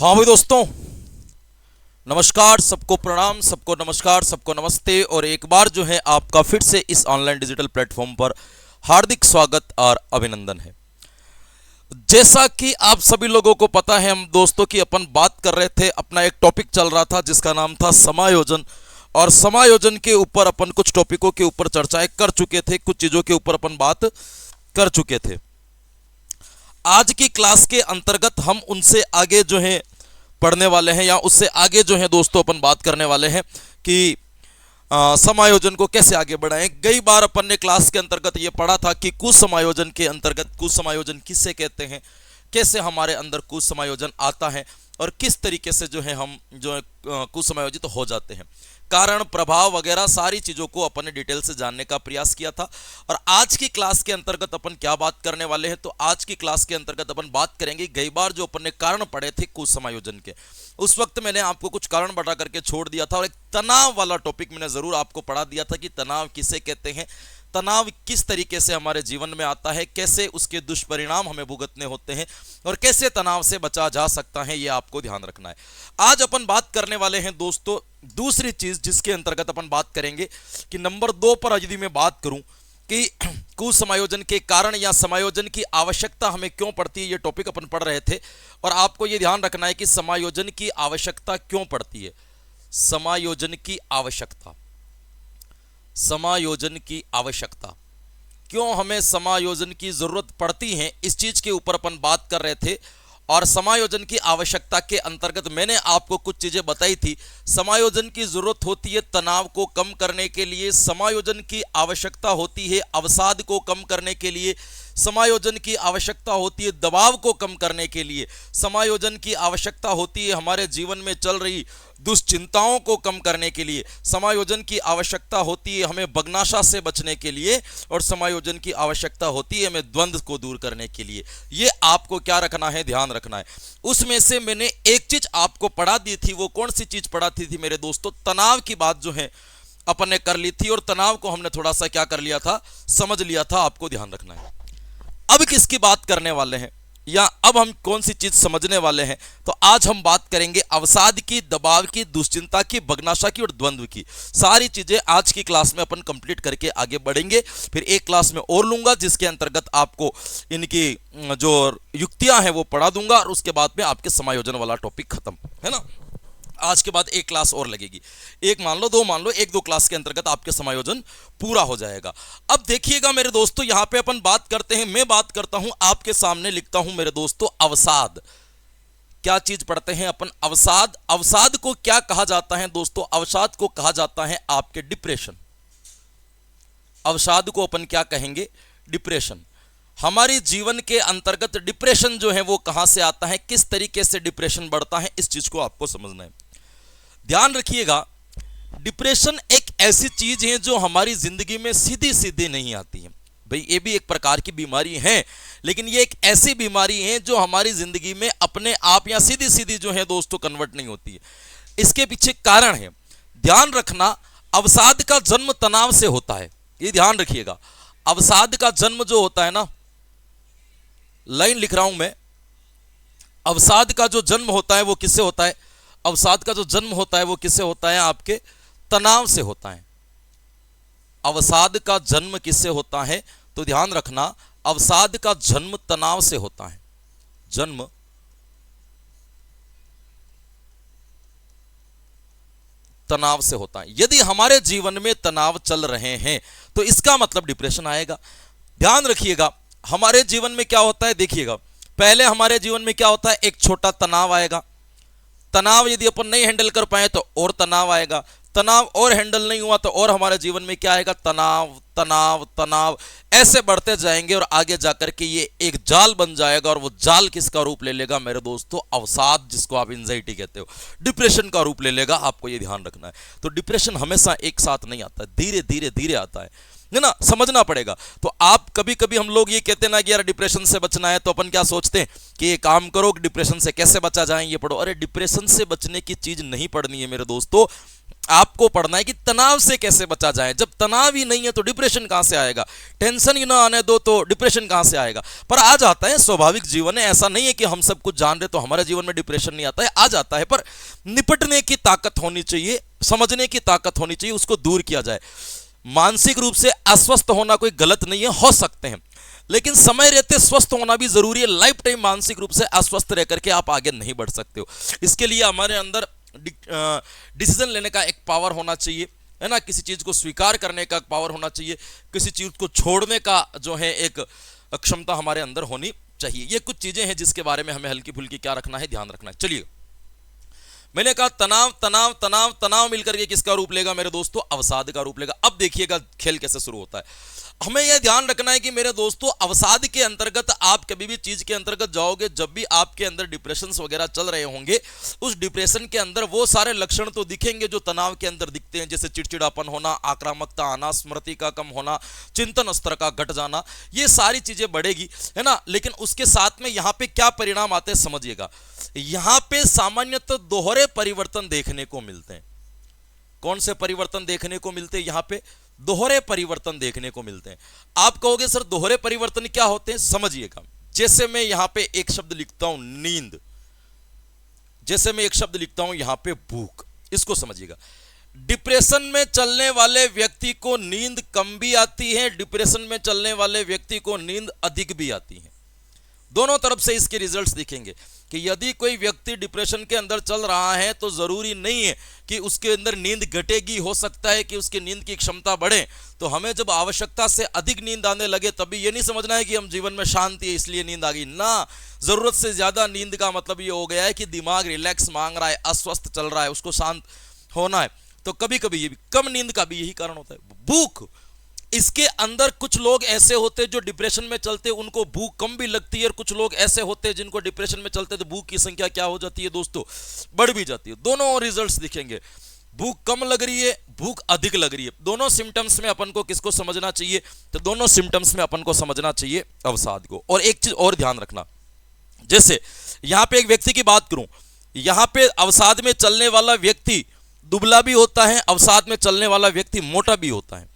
हाँ भाई दोस्तों, नमस्कार, सबको प्रणाम, सबको नमस्कार, सबको नमस्ते। और एक बार जो है आपका फिर से इस ऑनलाइन डिजिटल प्लेटफॉर्म पर हार्दिक स्वागत और अभिनंदन है। जैसा कि आप सभी लोगों को पता है, हम दोस्तों की अपन बात कर रहे थे, अपना एक टॉपिक चल रहा था जिसका नाम था समायोजन। और समायोजन के ऊपर अपन कुछ टॉपिकों के ऊपर चर्चाएं कर चुके थे, कुछ चीज़ों के ऊपर अपन बात कर चुके थे। आज की क्लास के अंतर्गत हम उनसे आगे जो है पढ़ने वाले हैं, या उससे आगे जो है दोस्तों अपन बात करने वाले हैं कि समायोजन को कैसे आगे बढ़ाएं। कई बार अपन ने क्लास के अंतर्गत ये पढ़ा था कि कुसमायोजन के अंतर्गत कुसमायोजन किसे कहते हैं, कैसे हमारे अंदर कुसमायोजन आता है और किस तरीके से जो है हम जो है कुसमायोजित हो जाते हैं। कारण, प्रभाव वगैरह सारी चीज़ों को अपन ने डिटेल से जानने का प्रयास किया था। और आज की क्लास के अंतर्गत अपन क्या बात करने वाले हैं, तो आज की क्लास के अंतर्गत अपन बात करेंगे, कई बार जो अपन ने कारण पढ़े थे कुसमायोजन के, उस वक्त मैंने आपको कुछ कारण बता करके छोड़ दिया था। और एक तनाव वाला टॉपिक मैंने ज़रूर आपको पढ़ा दिया था कि तनाव किसे कहते हैं, तनाव किस तरीके से हमारे जीवन में आता है, कैसे उसके दुष्परिणाम हमें भुगतने होते हैं और कैसे तनाव से बचा जा सकता है, ये आपको ध्यान रखना है। आज अपन बात करने वाले हैं दोस्तों दूसरी चीज जिसके अंतर्गत अपन बात करेंगे कि नंबर 2 पर यदि मैं बात करूं कि कुसमायोजन के कारण या समायोजन की आवश्यकता हमें क्यों पड़ती है, ये टॉपिक अपन पढ़ रहे थे। और आपको ये ध्यान रखना है कि समायोजन की आवश्यकता क्यों पड़ती है। समायोजन की आवश्यकता, समायोजन की आवश्यकता क्यों हमें समायोजन की जरूरत पड़ती है, इस चीज के ऊपर अपन बात कर रहे थे। और समायोजन की आवश्यकता के अंतर्गत मैंने आपको कुछ चीजें बताई थी। समायोजन की जरूरत होती है तनाव को कम करने के लिए, समायोजन की आवश्यकता होती है अवसाद को कम करने के लिए, समायोजन की आवश्यकता होती है दबाव को कम करने के लिए, समायोजन की आवश्यकता होती है हमारे जीवन में चल रही दुश्चिंताओं को कम करने के लिए, समायोजन की आवश्यकता होती है हमें बगनाशा से बचने के लिए, और समायोजन की आवश्यकता होती है हमें द्वंद्व को दूर करने के लिए। ये आपको क्या रखना है, ध्यान रखना है। उसमें से मैंने एक चीज आपको पढ़ा दी थी, वो कौन सी चीज पढ़ाती थी मेरे दोस्तों, तनाव की बात जो है अपन ने कर ली थी, और तनाव को हमने थोड़ा सा क्या कर लिया था, समझ लिया था। आपको ध्यान रखना है। अब किसकी बात करने वाले हैं, या अब हम कौन सी चीज समझने वाले हैं, तो आज हम बात करेंगे अवसाद की, दबाव की, दुश्चिंता की, बगनाशा की और द्वंद्व की। सारी चीजें आज की क्लास में अपन कंप्लीट करके आगे बढ़ेंगे। फिर एक क्लास में और लूंगा जिसके अंतर्गत आपको इनकी जो युक्तियां हैं वो पढ़ा दूंगा, और उसके बाद में आपके समायोजन वाला टॉपिक खत्म है ना। आज के बाद एक क्लास और लगेगी, एक मान लो, दो मान लो, एक दो क्लास के अंतर्गत आपके समायोजन पूरा हो जाएगा। अब देखिएगा मेरे दोस्तों, यहां पे अपन बात करते हैं, मैं बात करता हूं, आपके सामने लिखता हूं मेरे दोस्तों अवसाद। क्या चीज पढ़ते हैं अपन, अवसाद। अवसाद को क्या कहा जाता है दोस्तों, अवसाद को कहा जाता है आपके डिप्रेशन। अवसाद को अपन क्या कहेंगे, डिप्रेशन। हमारी जीवन के अंतर्गत डिप्रेशन जो है वो कहां से आता है, किस तरीके से डिप्रेशन बढ़ता है, इस चीज को आपको समझना है। ध्यान रखिएगा, डिप्रेशन एक ऐसी चीज है जो हमारी जिंदगी में सीधी सीधी नहीं आती है। भाई ये भी एक प्रकार की बीमारी है, लेकिन ये एक ऐसी बीमारी है जो हमारी जिंदगी में अपने आप या सीधी सीधी जो है दोस्तों कन्वर्ट नहीं होती है। इसके पीछे कारण है, ध्यान रखना। अवसाद का जन्म तनाव से होता है, ये ध्यान रखिएगा। अवसाद का जन्म जो होता है ना, लाइन लिख रहा हूं मैं, अवसाद का जो जन्म होता है वो किससे होता है, अवसाद का जो जन्म होता है वो किससे होता है, आपके तनाव से होता है। अवसाद का जन्म किससे होता है, तो ध्यान रखना, अवसाद का जन्म तनाव से होता है। जन्म तनाव से होता है। यदि हमारे जीवन में तनाव चल रहे हैं तो इसका मतलब डिप्रेशन आएगा। ध्यान रखिएगा, हमारे जीवन में क्या होता है, देखिएगा, पहले हमारे जीवन में क्या होता है, एक छोटा तनाव आएगा। तनाव यदि अपन नहीं हैंडल कर पाए तो और तनाव आएगा, तनाव और हैंडल नहीं हुआ तो और हमारे जीवन में क्या आएगा, तनाव तनाव तनाव, ऐसे बढ़ते जाएंगे और आगे जाकर के ये एक जाल बन जाएगा। और वो जाल किसका रूप ले लेगा मेरे दोस्तों, अवसाद, जिसको आप एंजाइटी कहते हो, डिप्रेशन का रूप ले लेगा। आपको ये ध्यान रखना है। तो डिप्रेशन हमेशा एक साथ नहीं आता, धीरे धीरे धीरे आता है ना, समझना पड़ेगा। तो आप कभी कभी हम लोग ये कहते ना कि यार डिप्रेशन से बचना है, तो अपन क्या सोचते हैं कि ये काम करो, डिप्रेशन से कैसे बचा जाए ये पढ़ो। अरे डिप्रेशन से बचने की चीज नहीं पढ़नी है मेरे दोस्तों, आपको पढ़ना है कि तनाव से कैसे बचा जाए। जब तनाव ही नहीं है तो डिप्रेशन कहां से आएगा, टेंशन ही ना आने दो तो डिप्रेशन कहां से आएगा। पर आ जाता है, स्वाभाविक जीवन है, ऐसा नहीं है कि हम सब कुछ जान रहे तो हमारे जीवन में डिप्रेशन नहीं आता है, आ जाता है, पर निपटने की ताकत होनी चाहिए, समझने की ताकत होनी चाहिए, उसको दूर किया जाए। मानसिक रूप से अस्वस्थ होना कोई गलत नहीं है, हो सकते हैं, लेकिन समय रहते स्वस्थ होना भी जरूरी है। लाइफ टाइम मानसिक रूप से अस्वस्थ रह करके आप आगे नहीं बढ़ सकते हो। इसके लिए हमारे अंदर डिसीजन लेने का एक पावर होना चाहिए, है ना, किसी चीज को स्वीकार करने का पावर होना चाहिए, किसी चीज को छोड़ने का जो है एक क्षमता हमारे अंदर होनी चाहिए। ये कुछ चीजें हैं जिसके बारे में हमें हल्की फुल्की क्या रखना है, ध्यान रखना है। चलिए, मैंने कहा तनाव तनाव तनाव तनाव मिलकर के किसका रूप लेगा मेरे दोस्तों, अवसाद का रूप लेगा। अब देखिएगा खेल कैसे शुरू होता है। हमें यह ध्यान रखना है कि मेरे दोस्तों, अवसाद के अंतर्गत आप कभी भी चीज के अंतर्गत जाओगे जब भी आपके अंदर डिप्रेशन वगैरह चल रहे होंगे, उस डिप्रेशन के अंदर वो सारे लक्षण तो दिखेंगे जो तनाव के अंदर दिखते हैं, जैसे चिड़चिड़ापन होना, आक्रामकता आना, स्मृति का कम होना, चिंतन स्तर का घट जाना, ये सारी चीजें बढ़ेगी, है ना। लेकिन उसके साथ में यहां पे क्या परिणाम आते हैं समझिएगा। यहां पे सामान्यतः दोहरे परिवर्तन देखने को मिलते हैं। कौन से परिवर्तन देखने को मिलते हैं, यहां पे दोहरे परिवर्तन देखने को मिलते हैं। आप कहोगे सर दोहरे परिवर्तन क्या होते हैं, समझिएगा। जैसे मैं यहां पे एक शब्द लिखता हूं नींद, जैसे मैं एक शब्द लिखता हूं यहां पे भूख, इसको समझिएगा। डिप्रेशन में चलने वाले व्यक्ति को नींद कम भी आती है, डिप्रेशन में चलने वाले व्यक्ति को नींद अधिक भी आती है। दोनों तरफ से इसके रिजल्ट्स दिखेंगे कि यदि कोई व्यक्ति डिप्रेशन के अंदर चल रहा है तो जरूरी नहीं है कि उसके अंदर नींद घटेगी, हो सकता है कि उसकी नींद की क्षमता बढ़े। तो हमें जब आवश्यकता से अधिक नींद आने लगे तभी ये नहीं समझना है कि हम जीवन में शांति है इसलिए नींद आ गई ना। जरूरत से ज्यादा नींद का मतलब ये हो गया है कि दिमाग रिलैक्स मांग रहा है, अस्वस्थ चल रहा है, उसको शांत होना है। तो कभी कभी ये भी कम नींद का भी यही कारण होता है। भूख, इसके अंदर कुछ लोग ऐसे होते हैं जो डिप्रेशन में चलते हैं उनको भूख कम भी लगती है, और कुछ लोग ऐसे होते हैं जिनको डिप्रेशन में चलते हैं तो भूख की संख्या क्या हो जाती है दोस्तों, बढ़ भी जाती है। दोनों रिजल्ट्स दिखेंगे, भूख कम लग रही है, भूख अधिक लग रही है। दोनों सिम्टम्स में अपन को किसको समझना चाहिए, तो दोनों सिम्टम्स में अपन को समझना चाहिए अवसाद को। और एक चीज और ध्यान रखना, जैसे यहां पे एक व्यक्ति की बात करूं, यहां पे अवसाद में चलने वाला व्यक्ति दुबला भी होता है, अवसाद में चलने वाला व्यक्ति मोटा भी होता है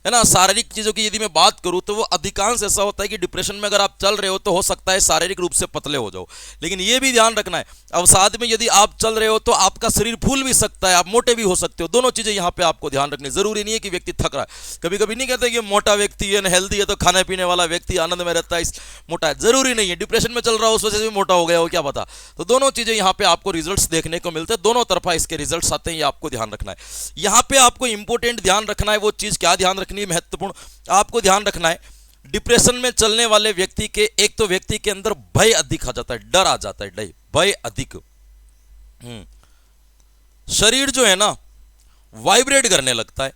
ना। शारीरिक चीजों की यदि मैं बात करूं तो वो अधिकांश ऐसा होता है कि डिप्रेशन में अगर आप चल रहे हो तो हो सकता है शारीरिक रूप से पतले हो जाओ, लेकिन ये भी ध्यान रखना है अवसाद में यदि आप चल रहे हो तो आपका शरीर फूल भी सकता है, आप मोटे भी हो सकते हो। दोनों चीजें यहां पे आपको ध्यान रखनी, जरूरी नहीं है कि व्यक्ति थक रहा है। कभी कभी नहीं कहते कि मोटा व्यक्ति है हेल्दी है तो खाने पीने वाला व्यक्ति आनंद में रहता है, मोटा है, जरूरी नहीं है। डिप्रेशन में चल रहा हो उस वजह से भी मोटा हो गया हो, क्या पता। तो दोनों चीजें यहां पे आपको रिजल्ट्स देखने को मिलते हैं, दोनों तरफा इसके रिजल्ट्स आते हैं, ये आपको ध्यान रखना है। यहां पे आपको इंपॉर्टेंट ध्यान रखना है, वो चीज क्या ध्यान रखनी है, महत्वपूर्ण आपको ध्यान रखना है। डिप्रेशन में चलने वाले व्यक्ति के एक तो व्यक्ति के अंदर भय अधिक आ जाता है, डर आ जाता है, भय अधिक। शरीर जो है ना वाइब्रेट करने लगता है,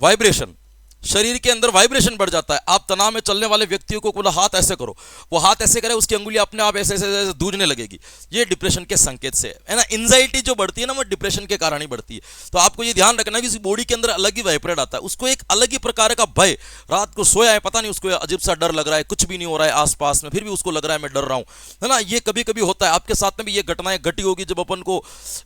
वाइब्रेशन, शरीर के अंदर वाइब्रेशन बढ़ जाता है। आप तनाव में चलने वाले व्यक्तियों को बोला हाथ ऐसे करो, वो हाथ ऐसे करे, उसकी अंगुली अपने आप ऐसे ऐसे ऐसे दूजने लगेगी, ये डिप्रेशन के संकेत से है ना। एंजाइटी जो बढ़ती है ना वो डिप्रेशन के कारण ही बढ़ती है। तो आपको ये ध्यान रखना है कि बॉडी के अंदर अलग ही वाइब्रेट आता है, उसको एक अलग ही प्रकार का भय, रात को सोया है पता नहीं उसको अजीब सा डर लग रहा है, कुछ भी नहीं हो रहा है आसपास में, फिर भी उसको लग रहा है मैं डर रहा हूं, है ना। ये कभी कभी होता है, आपके साथ में भी ये घटनाएं घटी होगी जब अपन को,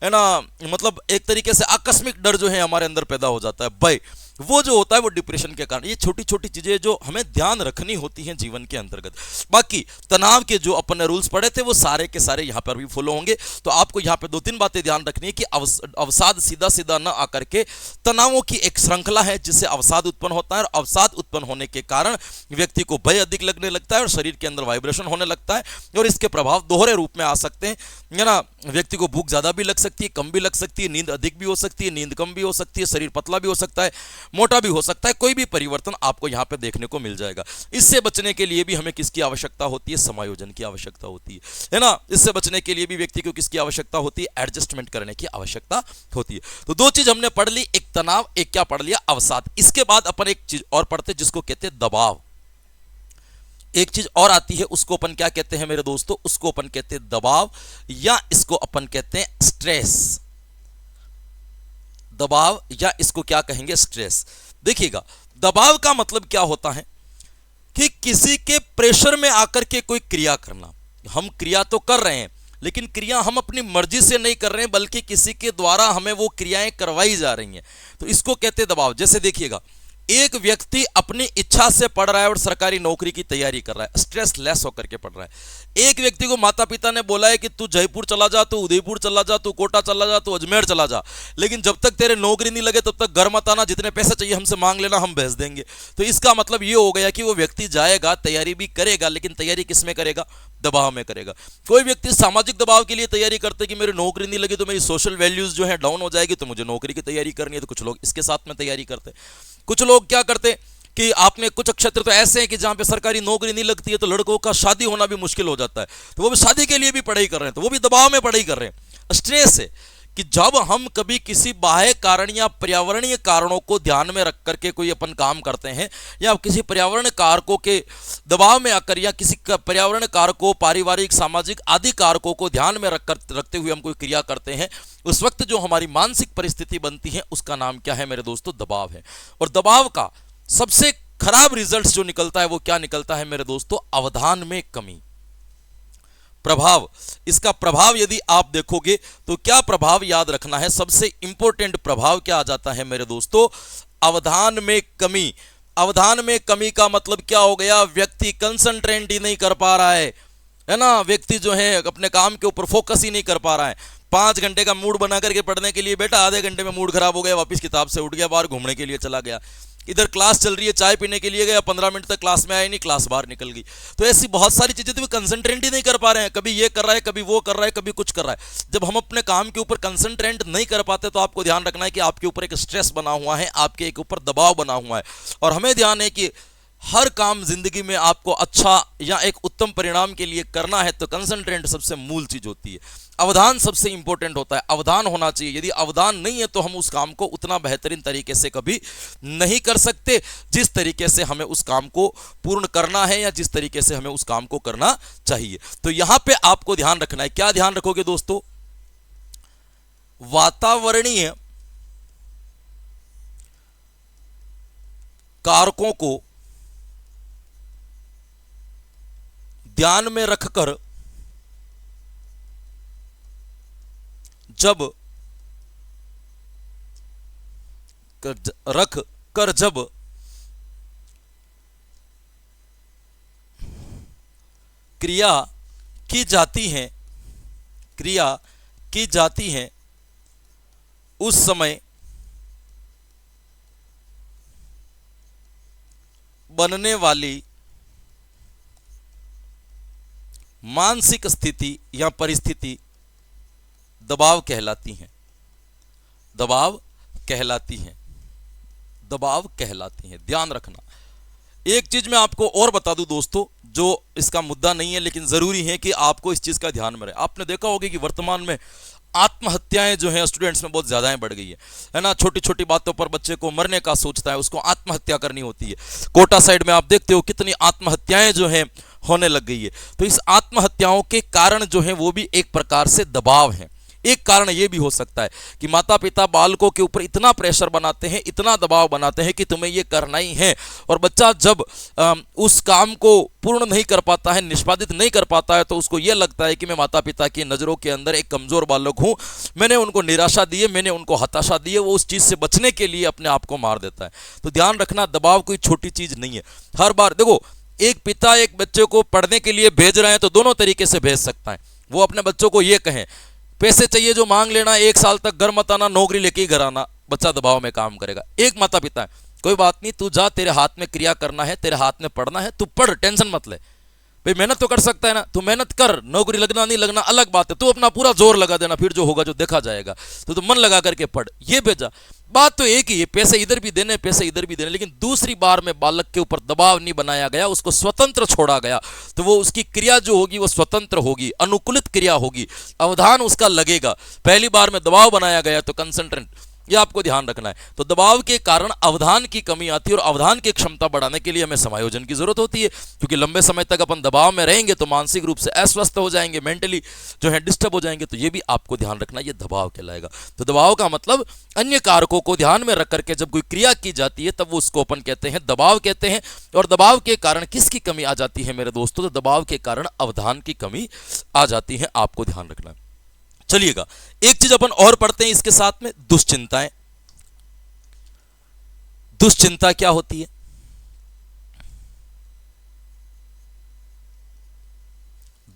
है ना, मतलब एक तरीके से आकस्मिक डर जो है हमारे अंदर पैदा हो जाता है, भय, वो जो होता है वो डिप्रेशन के कारण। ये छोटी छोटी चीजें जो हमें ध्यान रखनी होती हैं जीवन के अंतर्गत। बाकी तनाव के जो अपन ने रूल्स पढ़े थे वो सारे के सारे यहां पर भी फॉलो होंगे। तो आपको यहां पे दो तीन बातें ध्यान रखनी है कि अवसाद सीधा सीधा न आकर के तनावों की एक श्रृंखला है जिससे अवसाद उत्पन्न होता है, और अवसाद उत्पन्न होने के कारण व्यक्ति को भय अधिक लगने लगता है और शरीर के अंदर वाइब्रेशन होने लगता है, और इसके प्रभाव दोहरे रूप में आ सकते हैं, है ना। व्यक्ति को भूख ज्यादा भी लग सकती है, कम भी लग सकती है, नींद अधिक भी हो सकती है, नींद कम भी हो सकती है, शरीर पतला भी हो सकता है, मोटा भी हो सकता है, कोई भी परिवर्तन आपको यहां पे देखने को मिल जाएगा। इससे बचने के लिए भी हमें किसकी आवश्यकता होती है, समायोजन की आवश्यकता होती है ना। इससे बचने के लिए भी व्यक्ति को किसकी आवश्यकता होती है, एडजस्टमेंट करने की आवश्यकता होती है। तो दो चीज हमने पढ़ ली, एक तनाव, एक क्या पढ़ लिया, अवसाद। इसके बाद अपन एक चीज और पढ़ते जिसको कहते हैं दबाव। एक चीज और आती है उसको अपन क्या कहते हैं मेरे दोस्तों, उसको अपन कहते हैं दबाव, या इसको अपन कहते हैं स्ट्रेस। दबाव या इसको क्या कहेंगे, स्ट्रेस। देखिएगा दबाव का मतलब क्या होता है कि किसी के प्रेशर में आकर के कोई क्रिया करना। हम क्रिया तो कर रहे हैं लेकिन क्रिया हम अपनी मर्जी से नहीं कर रहे हैं, बल्कि किसी के द्वारा हमें वो क्रियाएं करवाई जा रही हैं। तो इसको कहते हैं दबाव। जैसे देखिएगा, एक व्यक्ति अपनी इच्छा से पढ़ रहा है और सरकारी नौकरी की तैयारी कर रहा है, स्ट्रेस लेस होकर के पढ़ रहा है। एक व्यक्ति को माता पिता ने बोला है कि तू जयपुर चला जा, तू उदयपुर चला जा, तू कोटा चला जा, तू अजमेर चला जा, लेकिन जब तक तेरे नौकरी नहीं लगे तब तक घर मत आना, जितने पैसे चाहिए हमसे मांग लेना, हम भेज देंगे। तो इसका मतलब ये हो गया कि वो व्यक्ति जाएगा, तैयारी भी करेगा, लेकिन तैयारी किस में करेगा? दबाव में करेगा। कोई व्यक्ति सामाजिक दबाव के लिए तैयारी करते कि मेरी नौकरी नहीं लगी तो मेरी सोशल वैल्यूज जो है डाउन हो जाएगी, तो मुझे नौकरी की तैयारी करनी है, तो कुछ लोग इसके साथ में तैयारी करते। कुछ लोग क्या करते कि आपने कुछ क्षेत्र तो ऐसे हैं कि जहां पे सरकारी नौकरी नहीं लगती है तो लड़कों का शादी होना भी मुश्किल हो जाता है, तो वो भी शादी के लिए भी पढ़ाई कर रहे हैं, तो वो भी दबाव में पढ़ाई कर रहे हैं। स्ट्रेस है कि जब हम कभी किसी बाह्य कारण या पर्यावरणीय कारणों को ध्यान में रख करके कोई अपन काम करते हैं, या किसी पर्यावरण कारकों के दबाव में आकर, या किसी पर्यावरण कारकों, पारिवारिक, सामाजिक आदि कारकों को ध्यान में रखते हुए हम कोई क्रिया करते हैं, उस वक्त जो हमारी मानसिक परिस्थिति बनती है उसका नाम क्या है मेरे दोस्तों? दबाव है। और दबाव का सबसे खराब रिजल्ट जो निकलता है वो क्या निकलता है मेरे दोस्तों? अवधान में कमी। प्रभाव, इसका प्रभाव यदि आप देखोगे तो क्या प्रभाव याद रखना है? सबसे इंपॉर्टेंट प्रभाव क्या आ जाता है मेरे दोस्तों? अवधान में कमी। अवधान में कमी का मतलब क्या हो गया? व्यक्ति कंसंट्रेट ही नहीं कर पा रहा है ना, व्यक्ति जो है अपने काम के ऊपर फोकस ही नहीं कर पा रहा है। 5 घंटे का मूड बना करके पढ़ने के लिए बैठा, आधे घंटे में मूड खराब हो गया, वापस किताब से उठ गया, बाहर घूमने के लिए चला गया। इधर क्लास चल रही है, चाय पीने के लिए गया, 15 मिनट तक क्लास में आया नहीं, क्लास बाहर निकल गई। तो ऐसी बहुत सारी चीजें तो कंसंट्रेट ही नहीं कर पा रहे हैं, कभी ये कर रहा है, कभी वो कर रहा है, कभी कुछ कर रहा है। जब हम अपने काम के ऊपर कंसंट्रेट नहीं कर पाते तो आपको ध्यान रखना है कि आपके ऊपर एक स्ट्रेस बना हुआ है, आपके एक ऊपर दबाव बना हुआ है। और हमें ध्यान है कि हर काम जिंदगी में आपको अच्छा या एक उत्तम परिणाम के लिए करना है तो कंसंट्रेट सबसे मूल चीज होती है। अवधान सबसे इंपॉर्टेंट होता है, अवधान होना चाहिए। यदि अवधान नहीं है तो हम उस काम को उतना बेहतरीन तरीके से कभी नहीं कर सकते जिस तरीके से हमें उस काम को पूर्ण करना है, या जिस तरीके से हमें उस काम को करना चाहिए। तो यहां पे आपको ध्यान रखना है। क्या ध्यान रखोगे दोस्तों? वातावरणीय कारकों को ध्यान में रखकर जब क्रिया की जाती है उस समय बनने वाली मानसिक स्थिति या परिस्थिति दबाव कहलाती है। दबाव कहलाती है, दबाव कहलाती है। ध्यान रखना। एक चीज मैं आपको और बता दूं दोस्तों, जो इसका मुद्दा नहीं है लेकिन जरूरी है कि आपको इस चीज का ध्यान में रहे। आपने देखा होगा कि वर्तमान में आत्महत्याएं जो है स्टूडेंट्स में बहुत ज्यादा बढ़ गई है ना। छोटी छोटी बातों पर बच्चे को मरने का सोचता है, उसको आत्महत्या करनी होती है। कोटा साइड में आप देखते हो कितनी आत्महत्याएं जो है होने लग गई है। तो इस आत्महत्याओं के कारण जो है वो भी एक प्रकार से दबाव है। एक कारण यह भी हो सकता है कि माता पिता बालकों के ऊपर इतना प्रेशर बनाते हैं, इतना दबाव बनाते हैं कि तुम्हें ये करना ही है, और बच्चा जब उस काम को पूर्ण नहीं कर पाता है, निष्पादित नहीं कर पाता है, तो उसको यह लगता है कि मैं माता पिता की नज़रों के अंदर एक कमज़ोर बालक हूँ, मैंने उनको निराशा दी है, मैंने उनको हताशा दी है। वो उस चीज़ से बचने के लिए अपने आप को मार देता है। तो ध्यान रखना, दबाव कोई छोटी चीज़ नहीं है। हर बार देखो, एक पिता एक बच्चे को पढ़ने के लिए भेज रहे हैं तो दोनों तरीके से भेज सकता है। वो अपने बच्चों को ये कहें पैसे चाहिए जो मांग लेना, 1 साल तक घर मत आना, नौकरी लेके ही घर आना, बच्चा दबाव में काम करेगा। एक माता पिता है, कोई बात नहीं, तू जा, तेरे हाथ में क्रिया करना है, तेरे हाथ में पढ़ना है, तू पढ़, टेंशन मत ले। भाई मेहनत तो कर सकता है ना, तू मेहनत कर, नौकरी लगना नहीं लगना अलग बात है, तू अपना पूरा जोर लगा देना, फिर जो होगा जो देखा जाएगा। तो मन लगा करके पढ़, ये भेजा। बात तो एक ही है, पैसे इधर भी देने, पैसे इधर भी देने। लेकिन दूसरी बार में बालक के ऊपर दबाव नहीं बनाया गया, उसको स्वतंत्र छोड़ा गया, तो वो उसकी क्रिया जो होगी वो स्वतंत्र होगी, अनुकूलित क्रिया होगी, अवधान उसका लगेगा। पहली बार में दबाव बनाया गया तो कंसंट्रेट, ये आपको ध्यान रखना है। तो दबाव के कारण अवधान की कमी आती है और अवधान की क्षमता बढ़ाने के लिए हमें समायोजन की जरूरत होती है, क्योंकि लंबे समय तक अपन दबाव में रहेंगे तो मानसिक रूप से अस्वस्थ हो जाएंगे, मेंटली जो है डिस्टर्ब हो जाएंगे। तो ये भी आपको ध्यान रखना, ये दबाव कहलाएगा। तो दबाव का मतलब अन्य कारकों को ध्यान में रख करके जब कोई क्रिया की जाती है तब वो उसको अपन कहते हैं दबाव कहते हैं। और दबाव के कारण किसकी कमी आ जाती है मेरे दोस्तों? तो दबाव के कारण अवधान की कमी आ जाती है, आपको ध्यान रखना है। चलिएगा, एक चीज अपन और पढ़ते हैं इसके साथ में, दुश्चिंताएं। दुश्चिंता क्या होती है?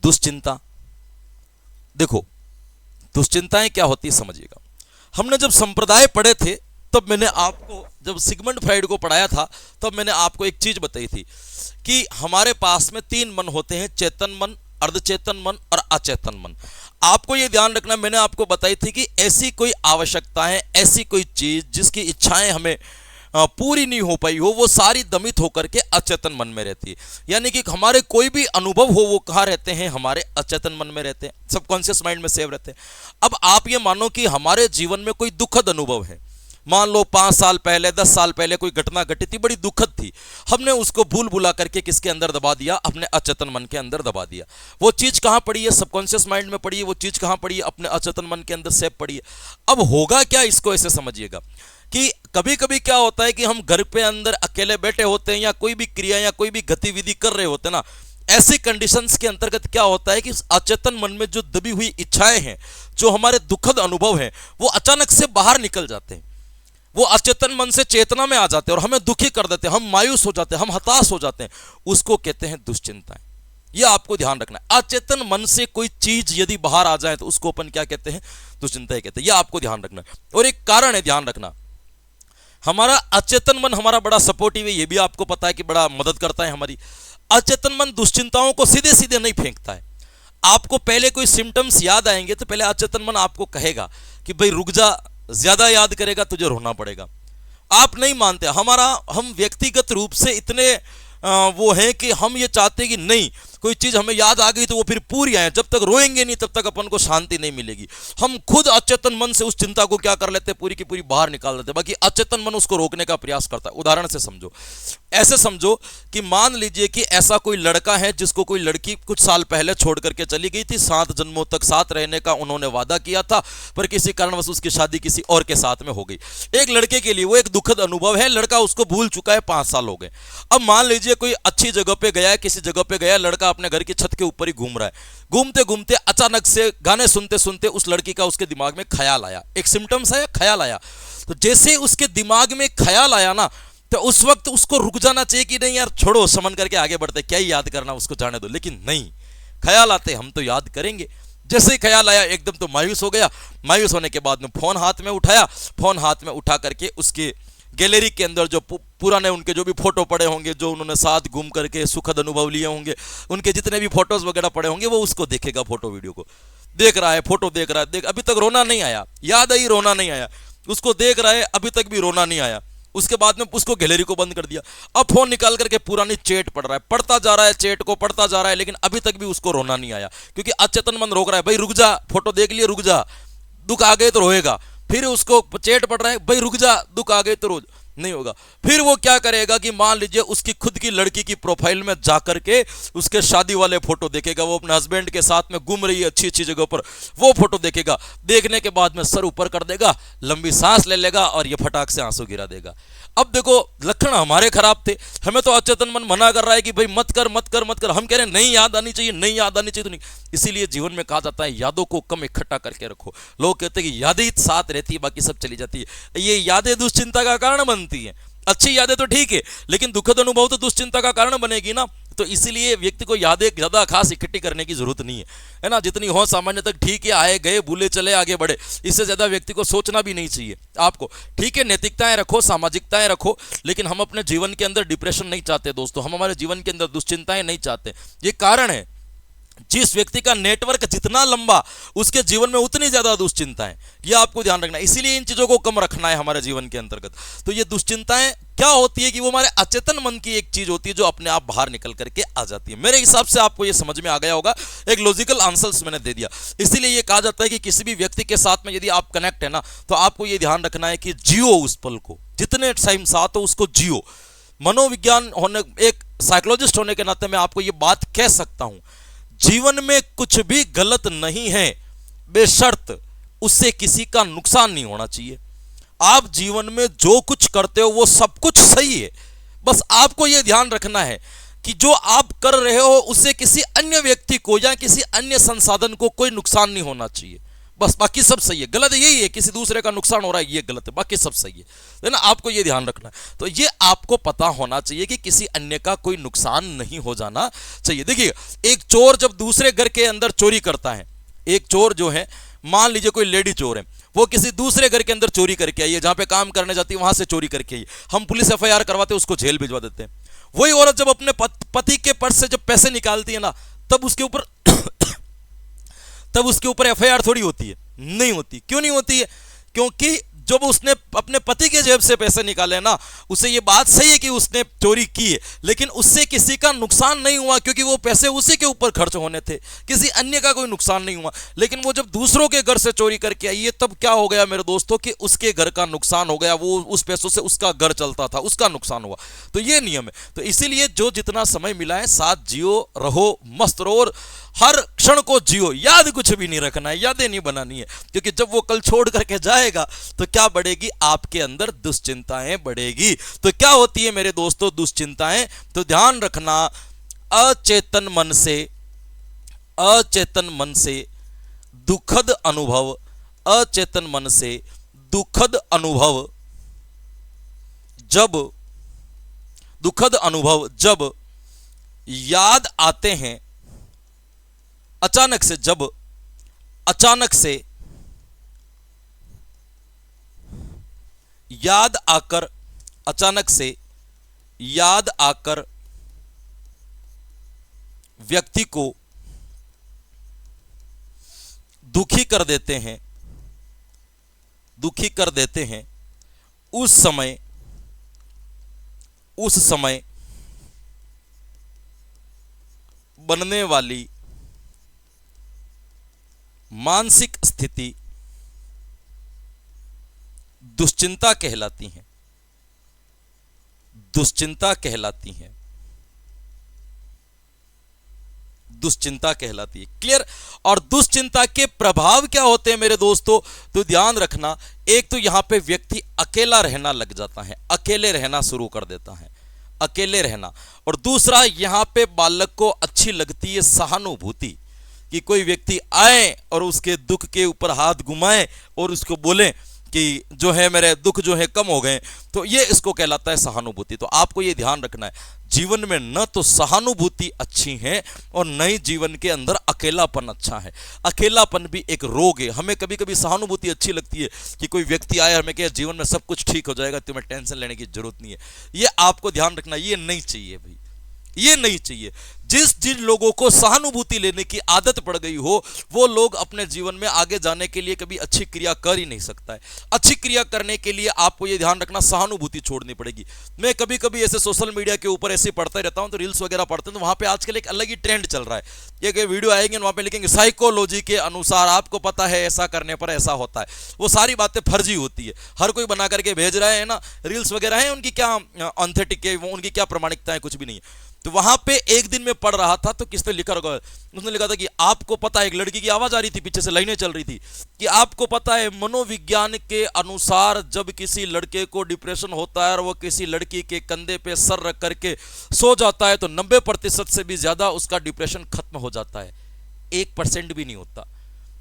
दुश्चिंता, देखो दुश्चिंताएं क्या होती है समझिएगा। हमने जब संप्रदाय पढ़े थे तब मैंने आपको, जब सिगमंड फ्राइड को पढ़ाया था तब मैंने आपको एक चीज बताई थी कि हमारे पास में 3 मन होते हैं, चेतन मन, अर्धचेतन मन और अचेतन मन। आपको यह ध्यान रखना, मैंने आपको बताई थी कि ऐसी कोई आवश्यकता है, ऐसी कोई चीज जिसकी इच्छाएं हमें पूरी नहीं हो पाई हो, वो सारी दमित होकर के अचेतन मन में रहती है। यानी कि हमारे कोई भी अनुभव हो वो कहाँ रहते हैं? हमारे अचेतन मन में रहते हैं, सबकॉन्शियस माइंड में सेव रहते हैं। अब आप ये मानो कि हमारे जीवन में कोई दुखद अनुभव है, मान लो 5 साल पहले, 10 साल पहले कोई घटना घटी थी, बड़ी दुखद थी, हमने उसको भूल भुला करके किसके अंदर दबा दिया? अपने अचेतन मन के अंदर दबा दिया। वो चीज कहां पड़ी है? सबकॉन्शियस माइंड में पड़ी है। वो चीज कहां पड़ी है? अपने अचेतन मन के अंदर सेव पड़ी है। अब होगा क्या, इसको ऐसे समझिएगा कि कभी कभी क्या होता है कि हम घर पे अंदर अकेले बैठे होते हैं या कोई भी क्रिया या कोई भी गतिविधि कर रहे होते हैं ना, ऐसी कंडीशंस के अंतर्गत क्या होता है कि अचेतन मन में जो दबी हुई इच्छाएं हैं, जो हमारे दुखद अनुभव हैं, वो अचानक से बाहर निकल जाते हैं। वो अचेतन मन से चेतना में आ जाते हैं और हमें दुखी कर देते हैं, हम मायूस हो जाते हैं, हम हताश हो जाते हैं। उसको कहते हैं दुश्चिंताएं। यह आपको ध्यान रखना है। अचेतन मन से कोई चीज यदि बाहर आ जाए तो उसको अपन क्या कहते हैं? दुश्चिंताएं कहते हैं। यह आपको ध्यान रखना है। और एक कारण है, ध्यान रखना, हमारा अचेतन मन हमारा बड़ा सपोर्टिव है, यह भी आपको पता है कि बड़ा मदद करता है हमारी। अचेतन मन दुश्चिंताओं को सीधे सीधे नहीं फेंकता है। आपको पहले कोई सिम्टम्स याद आएंगे तो पहले अचेतन मन आपको कहेगा कि भाई रुक जा, ज्यादा याद करेगा तुझे रोना पड़ेगा। आप नहीं मानते, हम व्यक्तिगत रूप से इतने वो हैं कि हम ये चाहते हैं कि नहीं, कोई चीज हमें याद आ गई तो वो फिर पूरी आए, जब तक रोएंगे नहीं तब तक अपन को शांति नहीं मिलेगी। हम खुद अचेतन मन से उस चिंता को क्या कर लेते हैं? पूरी की पूरी बाहर निकाल देते हैं, बाकी अचेतन मन उसको रोकने का प्रयास करता है। उदाहरण से समझो, ऐसे समझो कि मान लीजिए कि ऐसा कोई लड़का है जिसको कोई लड़की कुछ साल पहले छोड़ करके चली गई थी, 7 जन्मों तक साथ रहने का उन्होंने वादा किया था, पर किसी कारणवश उसकी शादी किसी और के साथ में हो गई। एक लड़के के लिए वो एक दुखद अनुभव है, लड़का उसको भूल चुका है, 5 साल हो गए। अब मान लीजिए कोई अच्छी जगह पे गया है, किसी जगह पे गया, लड़का अपने घर की छत के ऊपर ही घूम रहा है, घूमते घूमते अचानक से गाने सुनते सुनते उस लड़की का उसके दिमाग में ख्याल आया। एक सिम्टम्स है, ख्याल आया। तो जैसे उसके दिमाग में ख्याल आया ना, तो उस वक्त उसको रुक जाना चाहिए कि नहीं यार छोड़ो, समन करके आगे बढ़ते, क्या ही याद करना, उसको जाने दो। लेकिन नहीं, ख्याल आते हम तो याद करेंगे। जैसे ही ख्याल आया एकदम तो मायूस हो गया। मायूस होने के बाद में फोन हाथ में उठाया, फोन हाथ में उठा करके उसके गैलरी के अंदर जो पुराने उनके जो भी फोटो पड़े होंगे, जो उन्होंने साथ घूम करके सुखद अनुभव लिए होंगे, उनके जितने भी फोटोज वगैरह पड़े होंगे, वो उसको देखेगा। फोटो वीडियो को देख रहा है, फोटो देख रहा है, देख, अभी तक रोना नहीं आया, याद आई रोना नहीं आया, उसको देख रहा है, अभी तक भी रोना नहीं आया। उसके बाद में उसको गैलरी को बंद कर दिया। अब फोन निकाल करके पुरानी चैट पढ़ रहा है, पढ़ता जा रहा है, चैट को पढ़ता जा रहा है, लेकिन अभी तक भी उसको रोना नहीं आया, क्योंकि अचेतन मन रोक रहा है, भाई रुक जा, फोटो देख लिए, रुक जा, दुख आ गए तो रोएगा। फिर उसको चैट पढ़ रहा है, भाई रुक जा, दुख आ गए तो रो, नहीं होगा। फिर वो क्या करेगा कि मान लीजिए उसकी खुद की लड़की की प्रोफाइल में जाकर के उसके शादी वाले फोटो देखेगा, वो अपने हस्बैंड के साथ में घूम रही है अच्छी अच्छी जगह पर, वो फोटो देखेगा। देखने के बाद में सर ऊपर कर देगा, लंबी सांस ले लेगा और ये फटाक से आंसू गिरा देगा। अब देखो, लक्षण हमारे खराब थे, हमें तो अचेतन मन मना कर रहा है कि भाई मत कर मत कर मत कर, हम कह रहे हैं नहीं याद आनी चाहिए, नहीं याद आनी चाहिए, तो नहीं। इसीलिए जीवन में कहा जाता है यादों को कम इकट्ठा करके रखो। लोग कहते हैं कि यादें ही साथ रहती है, बाकी सब चली जाती है। ये यादें दुश्चिंता का कारण बनती हैं। अच्छी यादें तो ठीक है, लेकिन दुखद अनुभव तो दुश्चिंता का कारण बनेगी ना। तो इसीलिए व्यक्ति को यादें ज्यादा खास इकट्ठी करने की जरूरत नहीं है ना। जितनी हो सामान्य तक ठीक है, आए गए भूले चले आगे बढ़े, इससे ज्यादा व्यक्ति को सोचना भी नहीं चाहिए आपको। ठीक है, नैतिकताएं रखो, सामाजिकताएं रखो, लेकिन हम अपने जीवन के अंदर डिप्रेशन नहीं चाहते दोस्तों, हम हमारे जीवन के अंदर दुश्चिंताएं नहीं चाहते। ये कारण है जिस व्यक्ति का नेटवर्क जितना लंबा, उसके जीवन में उतनी ज्यादा दुश्चिंताएं। ये आपको ध्यान रखना है, इसीलिए इन चीजों को कम रखना है हमारे जीवन के अंतर्गत। तो ये दुश्चिंताएं क्या होती है कि वो हमारे अचेतन मन की एक चीज होती है जो अपने आप बाहर निकल करके आ जाती है। मेरे हिसाब से आपको ये समझ में आ गया होगा, एक लॉजिकल आंसर्स मैंने दे दिया। इसीलिए ये कहा जाता है कि किसी भी व्यक्ति के साथ में यदि आप कनेक्ट है ना, तो आपको ये ध्यान रखना है कि जियो उस पल को, जितने टाइम साथ हो उसको जियो। मनोविज्ञान होने, एक साइकोलॉजिस्ट होने के नाते मैं आपको ये बात कह सकता हूं, जीवन में कुछ भी गलत नहीं है, बेशर्त उससे किसी का नुकसान नहीं होना चाहिए। आप जीवन में जो कुछ करते हो वो सब कुछ सही है, बस आपको यह ध्यान रखना है कि जो आप कर रहे हो उससे किसी अन्य व्यक्ति को या किसी अन्य संसाधन को कोई नुकसान नहीं होना चाहिए, बस बाकी सब सही है। गलत यही है, किसी दूसरे का नुकसान हो रहा है, ये गलत है, बाकी सब सही है ना। आपको ये ध्यान रखना है। तो ये आपको पता होना चाहिए कि किसी अन्य का कोई नुकसान नहीं हो जाना चाहिए। देखिए, एक चोर जब दूसरे घर के अंदर चोरी करता है, एक चोर जो है, मान लीजिए कोई लेडी चोर है, वो किसी दूसरे घर के अंदर चोरी करके आई है, जहां पे काम करने जाती है वहां से चोरी करके आई, हम पुलिस एफआईआर करवाते हैं, उसको जेल भिजवा देते हैं। वही औरत जब अपने पति के पर्स से जब पैसे निकालती है ना, तब उसके ऊपर एफआईआर थोड़ी होती है, नहीं होती। क्यों नहीं होती है? क्योंकि जब उसने अपने पति के जेब से पैसे निकाले ना, उसे ये बात सही है कि उसने चोरी की है, लेकिन उससे किसी का नुकसान नहीं हुआ, क्योंकि वो पैसे उसी के ऊपर खर्च होने थे, किसी अन्य का कोई नुकसान नहीं हुआ। लेकिन वो जब दूसरों के घर से चोरी करके आई है, तब क्या हो गया मेरे दोस्तों कि उसके घर का नुकसान हो गया, वो उस पैसों से उसका घर चलता था, उसका नुकसान हुआ। तो ये नियम है। तो इसीलिए जो जितना समय मिला है, साथ जियो, रहो, मस्त रहो और हर क्षण को जियो। याद कुछ भी नहीं रखना है, यादें नहीं बनानी है, क्योंकि जब वो कल छोड़ करके जाएगा तो क्या बढ़ेगी? आपके अंदर दुश्चिंताएं बढ़ेगी। तो क्या होती है मेरे दोस्तों दुश्चिंताएं? तो ध्यान रखना, अचेतन मन से दुखद अनुभव, अचेतन मन से दुखद अनुभव जब याद आते हैं, अचानक से याद आकर व्यक्ति को दुखी कर देते हैं, उस समय बनने वाली मानसिक स्थिति दुश्चिंता कहलाती है। क्लियर? और दुश्चिंता के प्रभाव क्या होते हैं मेरे दोस्तों? तो ध्यान रखना, एक तो यहां पे व्यक्ति अकेला रहना लग जाता है, अकेले रहना शुरू कर देता है, अकेले रहना। और दूसरा, यहां पे बालक को अच्छी लगती है सहानुभूति, कि कोई व्यक्ति आए और उसके दुख के ऊपर हाथ घुमाए और उसको बोले कि जो है मेरे दुख जो है कम हो गए, तो ये इसको कहलाता है सहानुभूति। तो आपको ये ध्यान रखना है, जीवन में न तो सहानुभूति अच्छी है और न ही जीवन के अंदर अकेलापन अच्छा है। अकेलापन भी एक रोग है। हमें कभी कभी सहानुभूति अच्छी लगती है कि कोई व्यक्ति आए, हमें कहे जीवन में सब कुछ ठीक हो जाएगा, तुम्हें टेंशन लेने की जरूरत नहीं है। ये आपको ध्यान रखना, ये नहीं चाहिए भाई, ये नहीं चाहिए। जिन लोगों को सहानुभूति लेने की आदत पड़ गई हो, वो लोग अपने जीवन में आगे जाने के लिए कभी अच्छी क्रिया कर ही नहीं सकता है। अच्छी क्रिया करने के लिए आपको ये ध्यान रखना, सहानुभूति छोड़नी पड़ेगी। मैं कभी कभी ऐसे सोशल मीडिया के ऊपर ऐसे पढ़ता रहता हूं, तो रील्स वगैरह पढ़ते हैं, तो वहां पे आजकल एक अलग ही ट्रेंड चल रहा है। एक वीडियो आएंगे, वहां पे लिखेंगे साइकोलॉजी के अनुसार आपको पता है ऐसा करने पर ऐसा होता है। वो सारी बातें फर्जी होती है, हर कोई बना करके भेज रहा है ना, रील्स वगैरह है, उनकी क्या ऑथेंटिक है, उनकी क्या प्रमाणिकता है, कुछ भी नहीं है। तो वहां पे एक दिन में पढ़ रहा था, तो किसने लिखा होगा, उसने लिखा था कि आपको पता है, एक लड़की की आवाज आ रही थी, पीछे से लाइनें चल रही थी कि आपको पता है मनोविज्ञान के अनुसार जब किसी लड़के को डिप्रेशन होता है और वो किसी लड़की के कंधे पे सर रख करके सो जाता है, तो 90% से भी ज्यादा उसका डिप्रेशन खत्म हो जाता है, 1% भी नहीं होता,